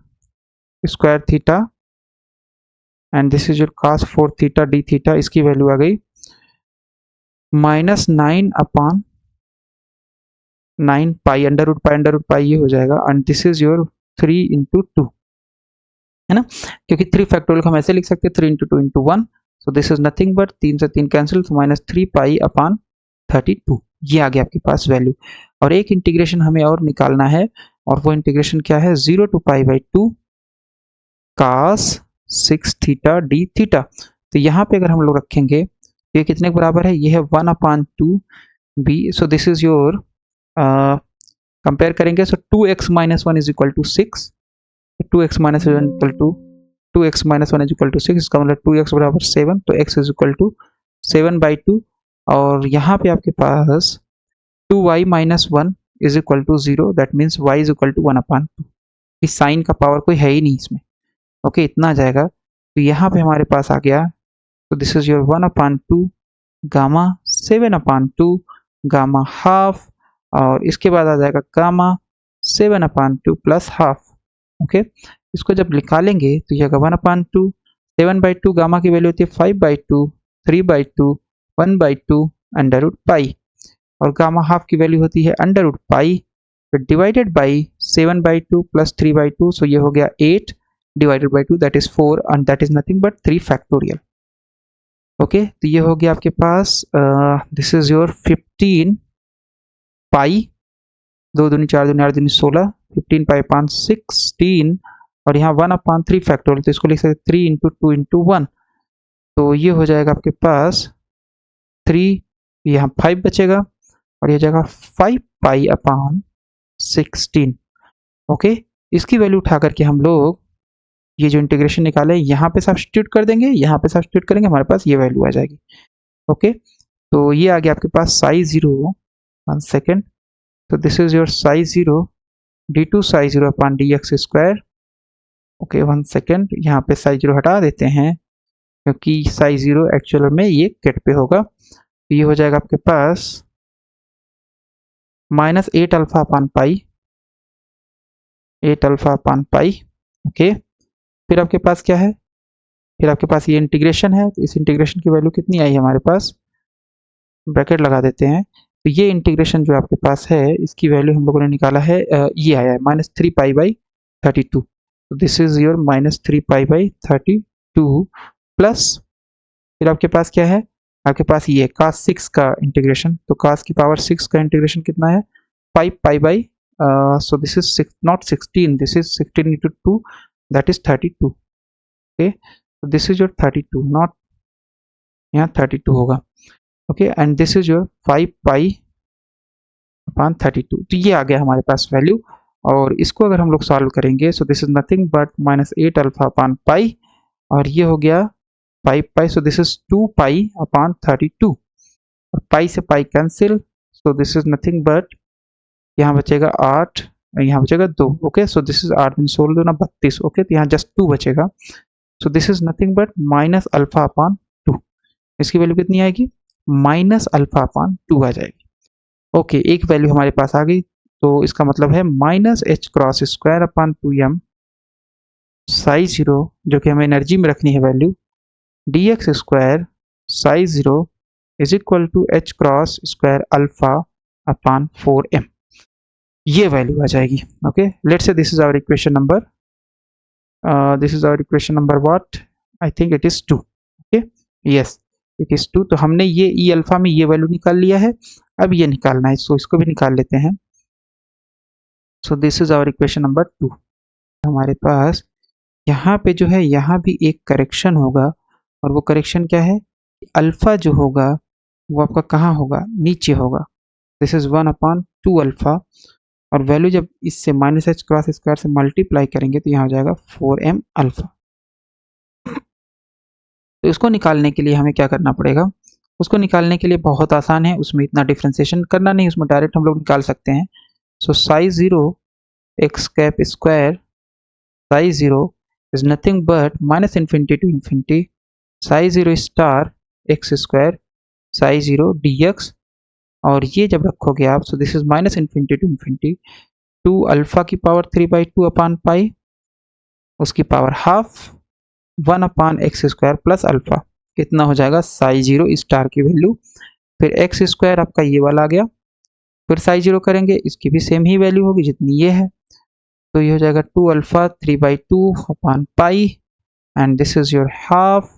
square theta and this is your cos 4 theta d theta, इसकी वैल्यू आ गई -9 अपान 9 पाई अंडर रूट पाई ये हो जाएगा, एंड दिस इज योर 3 × 2, है ना, क्योंकि 3 फैक्टोरियल हम ऐसे लिख सकते हैं 3 × 2 × 1, so this is nothing but 3 से 3 कैंसिल, तो -3 पाई अपान 32। ये आ गया आपके पास वैल्यू। और एक इंटीग्रेशन हमें और निकालना है, और वो इंटीग्रेशन क्या है, 0 to π/2 cos 6 theta d theta. तो यहाँ पे अगर हम लोग रखेंगे ये कितने के बराबर है, ये है 1/2 b। So this is your, compare करेंगे, so 2x - 1 is equal to 6, 2x - 1 equal to 2x - 1 is equal to 6, इसका मतलब 2x बराबर 7, तो x इज इक्वल टू 7/2। और यहाँ पे आपके पास 2y - 1 is equal to 0, that means y is equal to 1/2। इस साइन का पावर कोई है ही नहीं इसमें, ओके, इतना आ जाएगा। तो यहाँ पे हमारे पास आ गया, तो this is your 1/2 gamma 7/2 gamma half, और इसके बाद आ जाएगा गामा 7/2 प्लस हाफ। ओके, इसको जब निकालेंगे तो यह 1/2, 7/2 गामा की वैल्यू होती है 5/2, 3/2, 1/2 अंडर रूट पाई, और गामा हाफ की वैल्यू होती है अंडर रूट पाई, फिर डिवाइडेड बाई 7/2 प्लस 3/2, सो ये हो गया 8 divided by 2, that is 4, and that is nothing but 3 factorial. Okay, तो ये हो गया आपके पास, दिस इज योर 15 पाई, 2 दूनी 4 दूनी 8 दूनी 16, 15 पाई 5 16, और यहाँ 1/3 फैक्टोरियल, तो इसको लिख सकते 3 इंटू 2 इंटू 1, तो ये हो जाएगा आपके पास 3, यहाँ 5 बचेगा, और यह जाएगा 5 पाई अपॉन 16। ओके, इसकी वैल्यू उठा करके हम लोग ये जो इंटीग्रेशन निकाले यहाँ पे सब्स्टिट्यूट कर देंगे, यहाँ पे सब्स्टिट्यूट करेंगे, हमारे पास ये वैल्यू आ जाएगी। ओके, तो ये आ गया आपके पास साइज 0, 1 सेकेंड, तो this is your size 0 d2 size 0 upon dx square. Okay, 1 second, यहाँ पे साइज 0 हटा देते हैं क्योंकि साइज 0 एक्चुअल में ये केट पे होगा, तो ये हो जाएगा आपके पास -8 अल्फा अपॉन पाई, 8 अल्फा अपॉन पाई। ओके, फिर आपके पास क्या है, फिर आपके पास ये इंटीग्रेशन है, तो इस इंटीग्रेशन की वैल्यू कितनी आई हमारे पास, ब्रैकेट लगा देते हैं, तो ये इंटीग्रेशन जो आपके पास है इसकी वैल्यू हम लोगों ने निकाला है, ये आया है -3 π/32, तो दिस इज योर -3 π/32 प्लस, फिर आपके पास क्या है, आपके पास ये cos 6 का इंटीग्रेशन, तो cos की पावर 6 का इंटीग्रेशन कितना है, 5 π/, so this is 6, not 16, this is 16 into 2, that is 32। okay, so this is your 32, not यहाँ 32 होगा। Okay, and this is your 5 pi upon 32, तो ये आ गया हमारे पास वैल्यू, और इसको अगर हम लोग सॉल्व करेंगे, so this is nothing but -8 alpha upon pi, और ये हो गया 5 pi, so this is 2 pi upon 32, और पाई से pi cancel, so this is nothing but, यहाँ बचेगा 8, यहाँ बचेगा 2। Okay, so this is 8 × 16 × 32। Okay, तो यहाँ जस्ट 2 बचेगा, so this is nothing but minus alpha upon 2, इसकी वैल्यू कितनी आएगी, -α/2 आ जाएगी। ओके, एक वैल्यू हमारे पास आ गई, तो इसका मतलब है -h×2/2m साइज 0, जो कि हमें एनर्जी में रखनी है वैल्यू, dx² साइज 0 इज इक्वल टू h×2α/4m, ये वैल्यू आ जाएगी। Okay, let's say this is our equation number, this is our equation number what, I think it is 2। Okay, yes it is 2, तो हमने ये ई अल्फा में ये वैल्यू निकाल लिया है, अब ये निकालना है, सो इसको भी निकाल लेते हैं। So this is our equation number 2। हमारे पास यहाँ पे जो है, यहाँ भी एक करेक्शन होगा, और वो करेक्शन क्या है, अल्फा जो होगा वो आपका कहाँ होगा, नीचे होगा, दिस इज 1/2 अल्फा, और वैल्यू जब इससे -h² से मल्टीप्लाई करेंगे तो यहाँ हो जाएगा 4m अल्फा। तो इसको निकालने के लिए हमें क्या करना पड़ेगा, उसको निकालने के लिए बहुत आसान है, उसमें इतना डिफ्रेंसिएशन करना नहीं, उसमें डायरेक्ट हम लोग निकाल सकते हैं। So psi 0 x² psi 0 is nothing but -∞ to ∞ psi 0 star x² psi 0 dx, और ये जब रखोगे आप, so this is -∞ to ∞, 2 alpha की पावर 3/2 अपॉन पाई, उसकी power half 1/x² plus alpha, कितना हो जाएगा, साइज 0 स्टार की वैल्यू, फिर x² आपका ये वाला आ गया, फिर साइज 0 करेंगे, इसकी भी सेम ही वैल्यू होगी जितनी ये है, तो ये हो जाएगा 2 alpha 3/2 upon pi, and this is your half,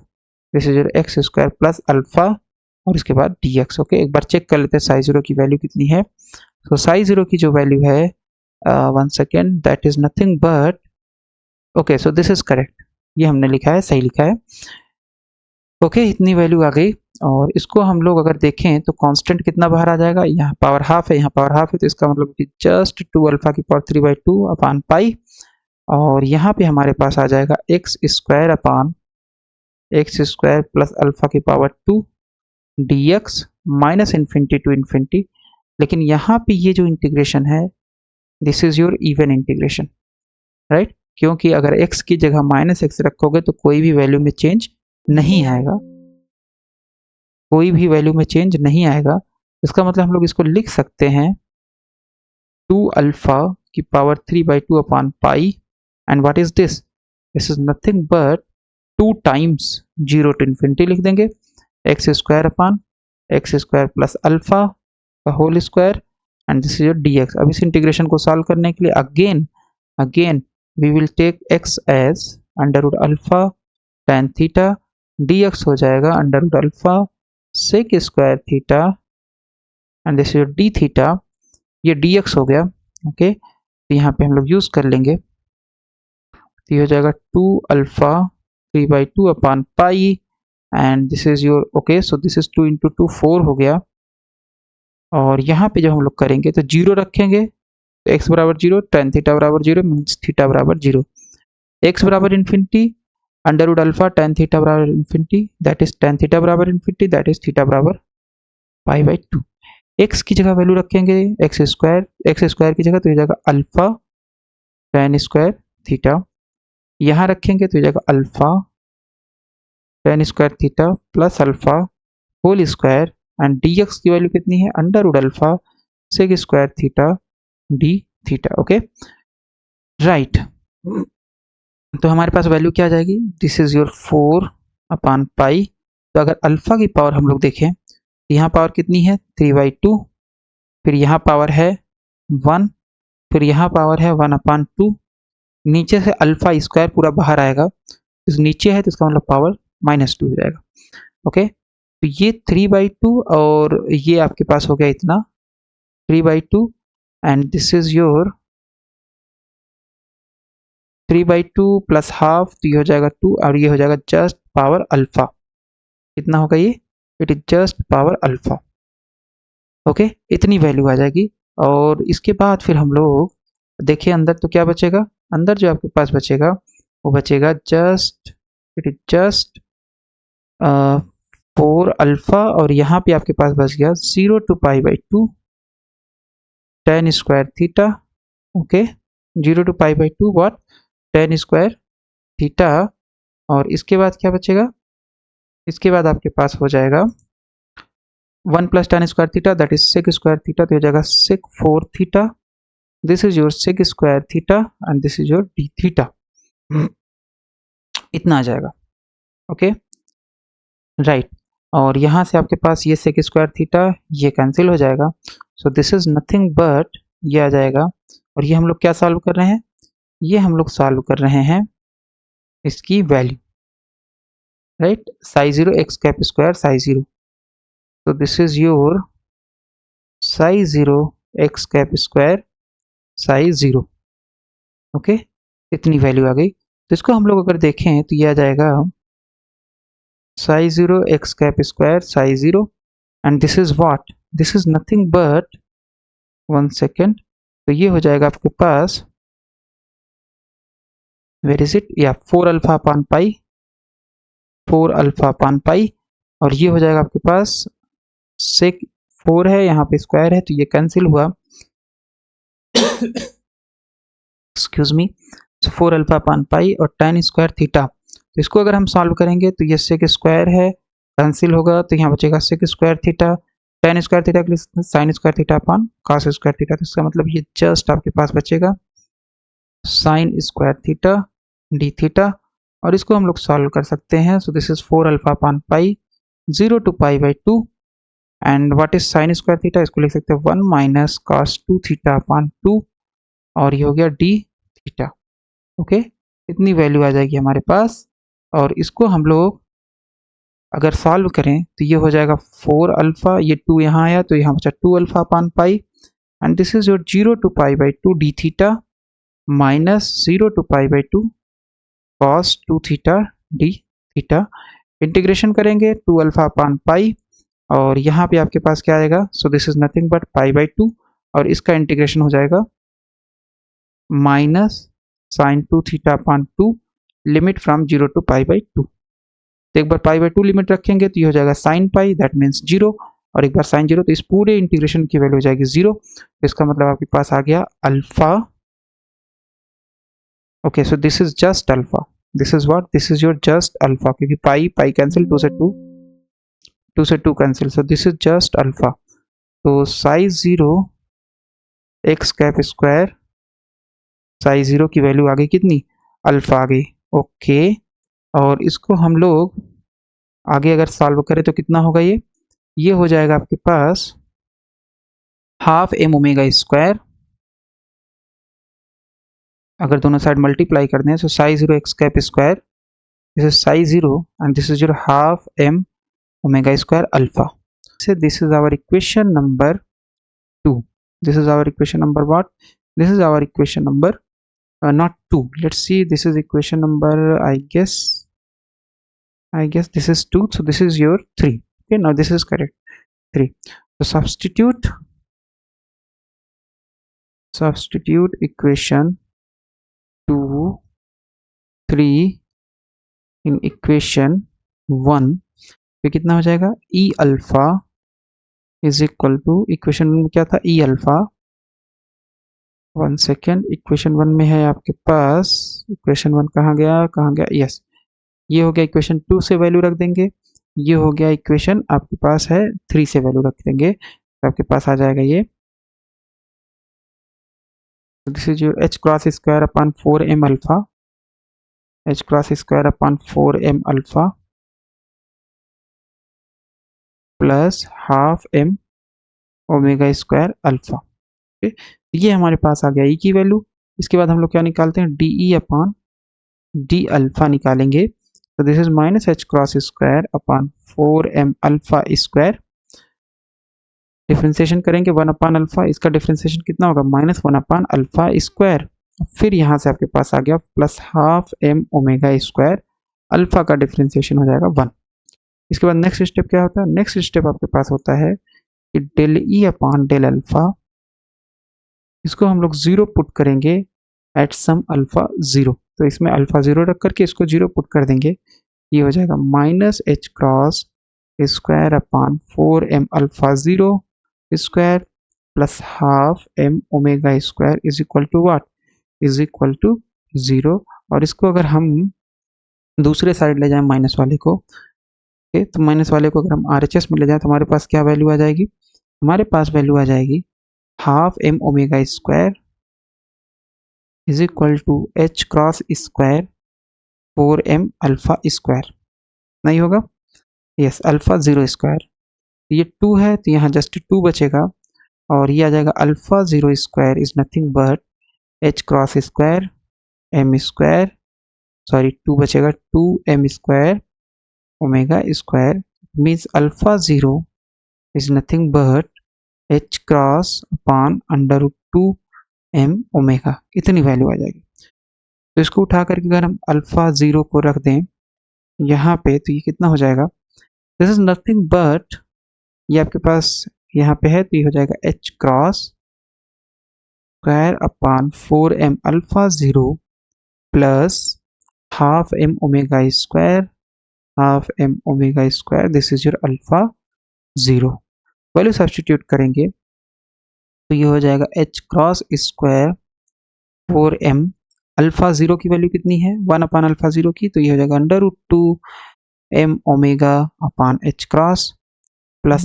this is your x² plus alpha, और इसके बाद dx। ओके, एक बार चेक कर लेते हैं साई जीरो की वैल्यू कितनी है। तो साई जीरो की जो वैल्यू है, one second, that is nothing but, okay so this is correct, ये हमने लिखा है, सही लिखा है। ओके, इतनी वैल्यू आ गई। और इसको हम लोग अगर देखें तो कांस्टेंट कितना बाहर आ जाएगा, यहाँ पावर हाफ है, यहाँ पावर हाफ है, तो इसका मतलब कि जस्ट 2 अल्फा की पावर 3/2 अपान पाई। और यहाँ पे हमारे पास आ जाएगा x square upon x square plus alpha की power 2 dx minus infinity to infinity. लेकिन यहाँ पे ये जो इंटीग्रेशन है, this is your even integration, right, क्योंकि अगर x की जगह माइनस एक्स रखोगे तो कोई भी वैल्यू में चेंज नहीं आएगा, कोई भी वैल्यू में चेंज नहीं आएगा। इसका मतलब हम लोग इसको लिख सकते हैं 2 अल्फा की power 3/2 upon pi, and what is this, this is nothing but 2 times 0 to infinity लिख देंगे, x square upon x square plus alpha का whole square, and this is your dx। अब इस इंटीग्रेशन को सॉल्व करने के लिए again we will take x as under root alpha tan theta, dx हो जाएगा under root alpha sec square theta, and this is D theta, ये dx हो गया। ओके, तो यहाँ पे हम लोग यूज कर लेंगे, तो ये हो जाएगा 2 alpha 3/2 upon pi, and this is your, okay so this is 2 into 2 4 हो गया। और यहाँ पे जब हम लोग करेंगे तो जीरो रखेंगे, तो x बराबर जीरो, tan थीटा बराबर जीरो, मीन्स थीटा बराबर जीरो, x बराबर infinity under root alpha tan theta बराबर infinity, that is tan theta बराबर इन्फिनिटी, दैट इज थीटा बराबर π/2। x की जगह वैल्यू रखेंगे एक्स स्क्वायर की जगह तो हो जाएगा अल्फा tan स्क्वायर थीटा, यहाँ रखेंगे तो हो जाएगा alpha tan square theta plus alpha whole square, and dx की वैल्यू कितनी है, under root alpha sec square theta d theta. Okay, right, तो हमारे पास वैल्यू क्या आ जाएगी, this is your 4 upon pi. तो अगर अल्फा की पावर हम लोग देखें तो यहाँ पावर कितनी है 3/2, फिर यहाँ पावर है 1, फिर यहाँ पावर है 1/2, नीचे से अल्फा स्क्वायर पूरा बाहर आएगा, तो नीचे है तो इसका मतलब पावर -2 हो जाएगा। ओके, तो ये 3/2 और ये आपके पास हो गया इतना 3/2, and this is your 3/2 plus half, तो ये हो जाएगा 2, और ये हो जाएगा जस्ट पावर अल्फा। कितना होगा ये, it is just power alpha. Okay, इतनी वैल्यू आ जाएगी। और इसके बाद फिर हम लोग देखिए अंदर तो क्या बचेगा, अंदर जो आपके पास बचेगा वो बचेगा just, it is just 4 alpha, और यहाँ पे आपके पास बच गया 0 to π/2 tan square theta. Okay, 0 to π/2 what, tan square theta. और इसके बाद क्या बचेगा, इसके बाद आपके पास हो जाएगा 1 plus tan square theta, that is sec square theta, तो हो जाएगा sec 4 theta, this is your sec square theta, and this is your D theta. इतना आ जाएगा। ओके, राइट, और यहाँ से आपके पास ये सेक स्क्वायर थीटा ये कैंसिल हो जाएगा, सो दिस इज नथिंग बट, ये आ जाएगा। और ये हम लोग क्या सॉल्व कर रहे हैं, ये हम लोग सॉल्व कर रहे हैं इसकी value, right, psi zero x cap square psi zero, तो this is your psi zero x cap square psi zero. Okay, इतनी वैल्यू आ गई। तो इसको हम लोग अगर देखें तो ये आ जाएगा psi zero x cap square psi zero, and this is what, this is nothing but, one second, तो ये हो जाएगा आपके पास, वेर इज इट, या 4 अल्फा अपान पाई, 4 अल्फा अपान पाई, और ये हो जाएगा आपके पास सेक 4 है, यहाँ पे स्क्वायर है तो ये कैंसिल हुआ, excuse me, 4 alpha upon pi और tan स्क्वायर थीटा। तो इसको अगर हम सॉल्व करेंगे तो ये सेक स्क्वायर है, कैंसिल होगा, तो यहाँ बचेगा sec square theta, tan square theta के लिए sine square theta upon cos square theta, तो इसका मतलब ये जस्ट आपके पास बचेगा sine square theta d theta. और इसको हम लोग सॉल्व कर सकते हैं, so this is 4 alpha upon pi 0 to π/2, and what is sine square theta, इसको लिख सकते हैं 1 माइनस कॉस 2 थीटा अपान 2, और ये हो गया डी थीटा। ओके, इतनी वैल्यू आ जाएगी हमारे पास, और इसको हम लोग अगर सॉल्व करें तो ये हो जाएगा 4 अल्फा, ये 2 यहाँ आया तो यहाँ बचा 2 alpha upon pi, and this is your 0 to pi by 2 D theta minus 0 to pi by 2 cos 2 theta d theta. Integration करेंगे 2 अल्फा अपान पाई, और यहाँ पे आपके पास क्या आएगा, so this is nothing but pi by 2, और इसका इंटीग्रेशन हो जाएगा minus sine 2 theta upon 2 limit from 0 to pi by 2। तो एक बार पाई बाई 2 लिमिट रखेंगे तो ये हो जाएगा साइन पाई, दैट मीन्स 0, और एक बार साइन 0, तो इस पूरे इंटीग्रेशन की वैल्यू हो जाएगी 0। तो इसका मतलब आपके पास आ गया alpha. Okay, so this is just alpha, this is what, this is your just alpha, क्योंकि पाई पाई कैंसिल, 2 से 2 cancel, so this is just alpha. तो psi 0 x cap square, psi 0 की वैल्यू आ गई कितनी, अल्फा आ गई। ओके, और इसको हम लोग आगे अगर सॉल्व करें तो कितना होगा, ये हो जाएगा आपके पास हाफ एम ओमेगा स्क्वायर, अगर दोनों साइड मल्टीप्लाई कर दें, so psi 0 x cap square, this is psi 0 and this is your half m omega square alpha. So this is our equation number 2. This is our equation number what? This is our equation number not 2. Let's see. This is equation number. I guess this is 2. So this is your 3. Okay. Now this is correct. 3. So substitute equation 2, 3 in equation 1. तो कितना हो जाएगा, e alpha is equal to, equation में क्या था, ई अल्फा, 1 सेकेंड, इक्वेशन 1 में है आपके पास, इक्वेशन 1 कहाँ गया, यस, ये हो गया इक्वेशन 2 से वैल्यू रख देंगे, ये हो गया इक्वेशन आपके पास है 3 से वैल्यू रख देंगे, तो आपके पास आ जाएगा ये, this is your h cross square upon 4m alpha, H cross square upon 4m alpha plus half m omega square alpha. ये हमारे पास आ गया ई की वैल्यू। इसके बाद हम लोग क्या निकालते हैं, D E upon D alpha निकालेंगे, तो this is minus H cross square upon 4m alpha square, differentiation करेंगे 1 अपॉन अल्फा, इसका डिफ्रेंसिएशन कितना होगा, माइनस 1 अपॉन अल्फा स्क्वायर, फिर यहाँ से आपके पास आ गया plus half m omega square, alpha का डिफ्रेंसिएशन हो जाएगा 1। इसके बाद नेक्स्ट स्टेप क्या होता है, नेक्स्ट स्टेप आपके पास होता है कि del e upon del alpha, इसको हम लोग 0 पुट करेंगे एट सम अल्फा 0, तो इसमें अल्फा 0 रख करके इसको 0 पुट कर देंगे, ये हो जाएगा minus H cross square upon 4m alpha 0 square plus half m omega square is equal to what, is equal to 0। और इसको अगर हम दूसरे साइड ले जाएं माइनस वाले को, ओके, तो माइनस वाले को अगर हम RHS में ले जाएं तो हमारे पास क्या वैल्यू आ जाएगी, हमारे पास वैल्यू आ जाएगी half m omega square is equal to H cross square 4m alpha square, नहीं होगा, यस, अल्फा 0 स्क्वायर, ये 2 है तो यहाँ जस्ट 2 बचेगा, और ये आ जाएगा alpha 0 square is nothing but H cross square m square, sorry 2 बचेगा 2m square omega square, means alpha 0 is nothing but H cross upon under root 2m omega, इतनी वैल्यू आ जाएगी। तो इसको उठा करके अगर हम अल्फा 0 को रख दें यहाँ पे, तो ये कितना हो जाएगा, दिस इज नथिंग बट, ये आपके पास यहाँ पे है तो ये हो जाएगा H cross square upon 4m alpha 0 plus half m omega square, half m omega square, this is your alpha 0। Value substitute करेंगे तो ये हो जाएगा H cross square 4m, alpha 0 की वैल्यू कितनी है, 1 अपॉन अल्फा 0 की, तो ये हो जाएगा under root 2m omega upon h cross plus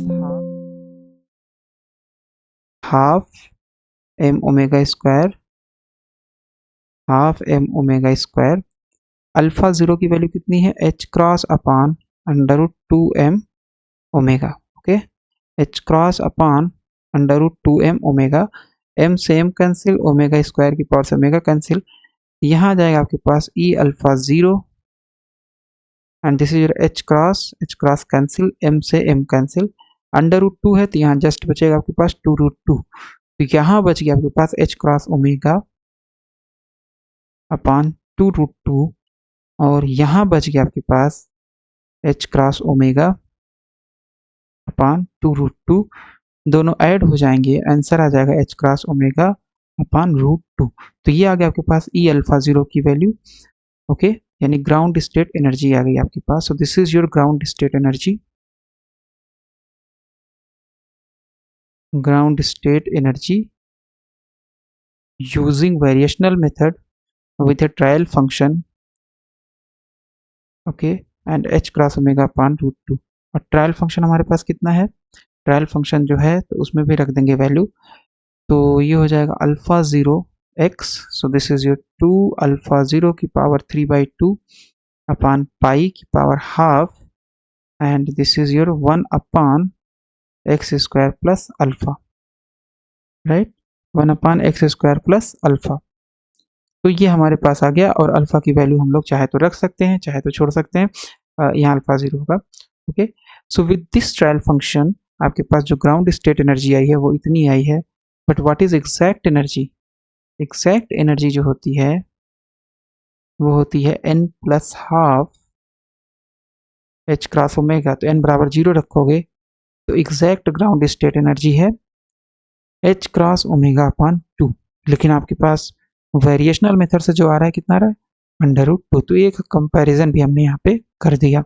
half m omega square, half m omega square, alpha 0 की वैल्यू कितनी है, h cross upon under root 2m omega, okay, h cross upon under root 2m omega, m से m कैंसिल, ओमेगा स्क्वायर की पावर से ओमेगा कैंसिल, यहाँ आ जाएगा आपके पास E alpha 0 and this is your h cross cancel, m से m कैंसिल, √2 है तो यहाँ जस्ट बचेगा आपके पास 2√2, तो यहाँ बच गया आपके पास h क्रॉस ओमेगा अपॉन 2√2, और यहाँ बच गया आपके पास h क्रॉस ओमेगा अपॉन 2√2, दोनों ऐड हो जाएंगे, आंसर आ जाएगा h क्रॉस ओमेगा अपॉन √2। तो ये आ गया आपके पास E अल्फा 0 की वैल्यू, ओके, यानी ग्राउंड स्टेट एनर्जी आ गई आपके पास। So this is your ground state energy, ground state energy using variational method with a trial function, okay, and h cross omega upon √2। और ट्रायल फंक्शन हमारे पास कितना है, ट्रायल फंक्शन जो है तो उसमें भी रख देंगे वैल्यू, तो ये हो जाएगा alpha 0 x, so this is your 2 alpha 0 की पावर 3/2 अपॉन पाई की power half, and this is your 1 upon x square plus alpha, right, 1 upon x square plus alpha. तो ये हमारे पास आ गया, और अल्फा की वैल्यू हम लोग चाहे तो रख सकते हैं, चाहे तो छोड़ सकते हैं, यहाँ अल्फा 0 होगा, okay. So with this trial function आपके पास जो ग्राउंड स्टेट एनर्जी आई है वो इतनी आई है, but what is exact energy, exact energy जो होती है वो होती है n plus half h cross omega, तो n बराबर 0 रखोगे तो एग्जैक्ट ग्राउंड स्टेट एनर्जी है h क्रॉस ओमेगा अपॉन 2, लेकिन आपके पास वेरिएशनल मेथड से जो आ रहा है कितना आ रहा है, √2, तो एक कंपैरिजन भी हमने यहाँ पे कर दिया।